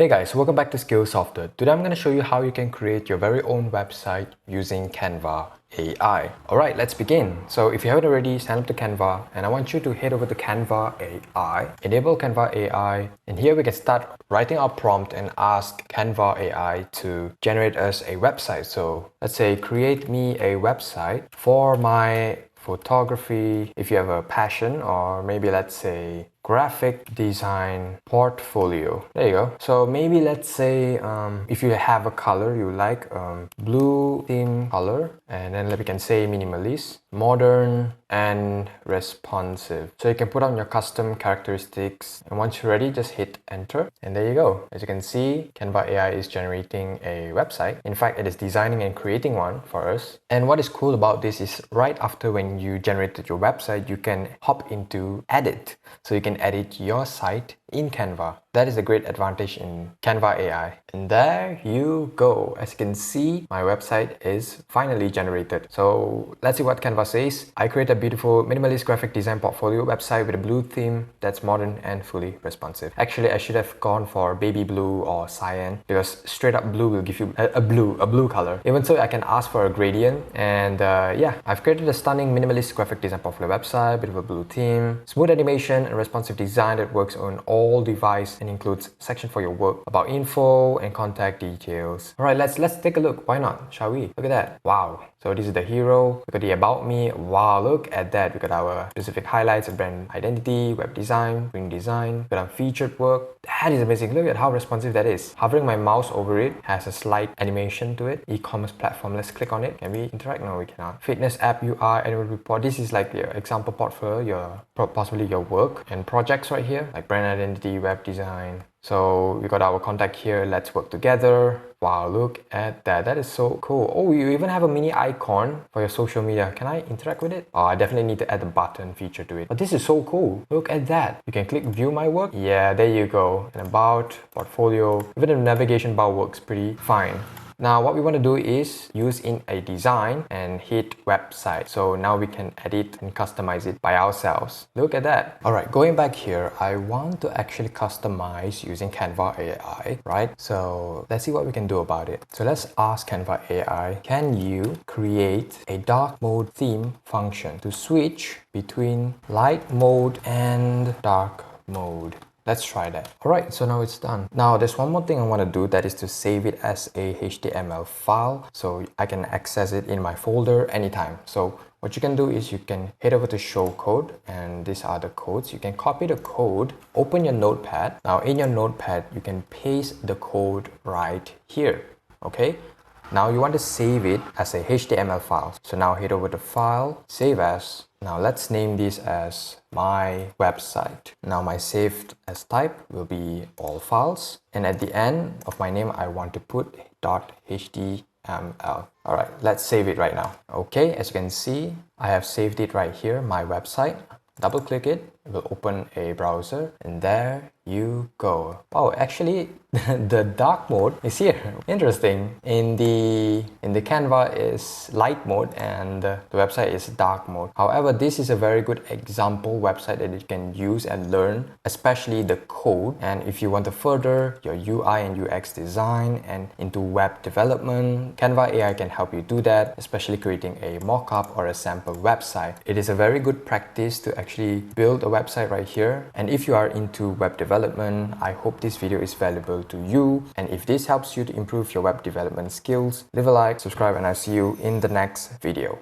Hey guys, welcome back to Skills Software. Today I'm going to show you how you can create your very own website using Canva AI. Alright, let's begin. So if you haven't already, sign up to Canva and I want you to head over to Canva AI, enable Canva AI, and here we can start writing our prompt and ask Canva AI to generate us a website. So let's say create me a website for my photography if you have a passion, or maybe let's say graphic design portfolio. There you go. So maybe let's say if you have a color you like, blue theme color, and then we can say minimalist, modern, and responsive. So you can put on your custom characteristics, and once you're ready just hit enter, and there you go. As you can see, Canva AI is generating a website. In fact, it is designing and creating one for us. And what is cool about this is right after when you generated your website, you can hop into edit, so you can edit your site in Canva. That is a great advantage in Canva AI. And there you go. As you can see, my website is finally generated. So let's see what Canva says. I create a beautiful minimalist graphic design portfolio website with a blue theme that's modern and fully responsive. Actually, I should have gone for baby blue or cyan, because straight up blue will give you a blue color. Even so, I can ask for a gradient. And yeah, I've created a stunning minimalist graphic design portfolio website with a blue theme, smooth animation and responsive design that works on all devices and includes section for your work, about info and contact details. Alright, let's take a look. Why not? Shall we? Look at that. Wow. So this is the hero. Look at the about me. Wow, look at that. We got our specific highlights of brand identity, web design, green design. We got our featured work. That is amazing. Look at how responsive that is. Hovering my mouse over it has a slight animation to it. E-commerce platform. Let's click on it. Can we interact? No, we cannot. Fitness app UI, annual report. This is like your example portfolio, possibly your work and projects right here, like brand identity, web design. So we got our contact here. Let's work together. Wow, look at that. That is so cool. Oh, you even have a mini icon for your social media. Can I interact with it? Oh, I definitely need to add the button feature to it. But this is so cool. Look at that. You can click view my work. Yeah, there you go. And about, portfolio. Even the navigation bar works pretty fine. Now what we want to do is use in a design and hit website. So now we can edit and customize it by ourselves. Look at that. Alright, going back here, I want to actually customize using Canva AI, right? So let's see what we can do about it. So let's ask Canva AI, can you create a dark mode theme function to switch between light mode and dark mode? Let's try that. Alright, so now it's done. Now there's one more thing I want to do, that is to save it as a HTML file so I can access it in my folder anytime. So what you can do is you can head over to show code, and these are the codes. You can copy the code, open your notepad. Now in your notepad, you can paste the code right here. Okay. Now you want to save it as a HTML file. So now head over to File, Save As. Now let's name this as my website. Now my saved as type will be all files. And at the end of my name, I want to put .html. Alright, let's save it right now. Okay, as you can see, I have saved it right here, my website. Double click it, it will open a browser, and there you go. Oh, actually the dark mode is here. Interesting. In the Canva is light mode and the website is dark mode. However, this is a very good example website that you can use and learn, especially the code. And if you want to further your UI and UX design and into web development, Canva AI can help you do that, especially creating a mock-up or a sample website. It is a very good practice to actually build a website right here. And if you are into web development, I hope this video is valuable to you. And if this helps you to improve your web development skills, leave a like, subscribe, and I'll see you in the next video.